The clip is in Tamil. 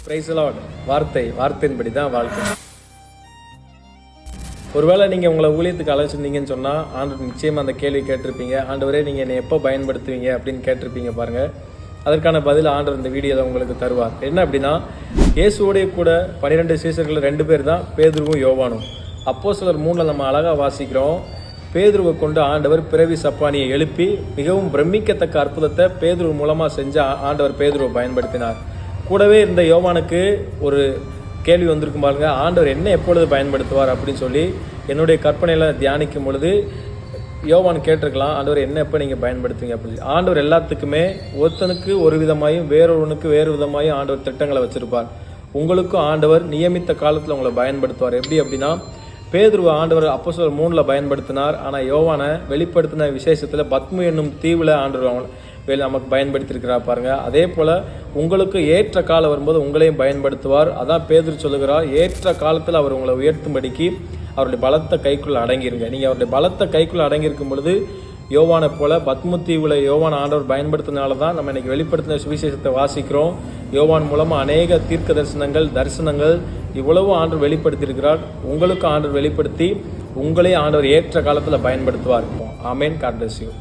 Price Lord. வார்த்தையின்படி தான் வாழ்க்கை. ஒருவேளை நீங்கள் உங்களை ஊழியத்துக்கு அழைச்சிருந்தீங்கன்னு சொன்னால் ஆண்டவர் நிச்சயமாக அந்த கேள்வி கேட்டிருப்பீங்க. ஆண்டவரே நீங்கள் என்னை எப்போ பயன்படுத்துவீங்க அப்படின்னு கேட்டிருப்பீங்க பாருங்கள். அதற்கான பதில் ஆண்டவர் இந்த வீடியோவில் உங்களுக்கு தருவார். என்ன அப்படின்னா, இயேசுவோடைய கூட 12 சீசர்கள் 2 பேர் தான், பேதுருவும் யோவானும். அப்போஸ்தலர் 3 நம்ம அழகாக வாசிக்கிறோம். பேதுருவை கொண்டு ஆண்டவர் பிறவி சப்பானியை எழுப்பி மிகவும் பிரமிக்கத்தக்க அற்புதத்தை பேதுரு மூலமாக செஞ்ச ஆண்டவர் பேதுருவை பயன்படுத்தினார். கூடவே இருந்த யோவானுக்கு ஒரு கேள்வி வந்திருக்கும் பாருங்க, ஆண்டவர் என்ன எப்பொழுது பயன்படுத்துவார் அப்படின்னு சொல்லி என்னுடைய கற்பனையில் தியானிக்கும் பொழுது யோவான் கேட்டிருக்கலாம், ஆண்டவர் என்ன எப்போ நீங்கள் பயன்படுத்துவீங்க அப்படின்னு. ஆண்டவர் எல்லாத்துக்குமே ஒருத்தனுக்கு ஒரு விதமாயும் வேறொருவனுக்கு வேறு விதமாயும் ஆண்டவர் திட்டங்களை வச்சிருப்பார். உங்களுக்கும் ஆண்டவர் நியமித்த காலத்தில் உங்களை பயன்படுத்துவார். எப்படி அப்படின்னா, பேதுருவை ஆண்டவர் அப்போஸ்தலர் 3 பயன்படுத்தினார். ஆனால் யோவானை வெளிப்படுத்தின விசேஷத்தில் பத்மு என்னும் தீவில் ஆண்டவர் நமக்கு பயன்படுத்தியிருக்கிறார் பாருங்க. அதே போல் உங்களுக்கு ஏற்ற காலம் வரும்போது உங்களையும் பயன்படுத்துவார். அதான் பேதுரு சொல்லுகிறார், ஏற்ற காலத்தில் அவர் உங்களை உயர்த்தும்படிக்கு அவருடைய பலத்த கைக்குள்ள அடங்கிருங்க. நீங்கள் அவருடைய பலத்த கைக்குள்ள அடங்கியிருக்கும் பொழுது யோவானை போல பத்மு தீவில் யோவான் ஆண்டவர் பயன்படுத்தினால தான் நம்ம இன்னைக்கு வெளிப்படுத்தின சுவிசேஷத்தை வாசிக்கிறோம். யோவான் மூலமாக அநேக தீர்க்க தரிசனங்கள் இவ்வளவு ஆண்டவர் வெளிப்படுத்தியிருக்கிறார். உங்களுக்கு ஆண்டவர் வெளிப்படுத்தி உங்களே ஆண்டவர் ஏற்ற காலத்தில் பயன்படுத்துவார். ஆமென். God bless you.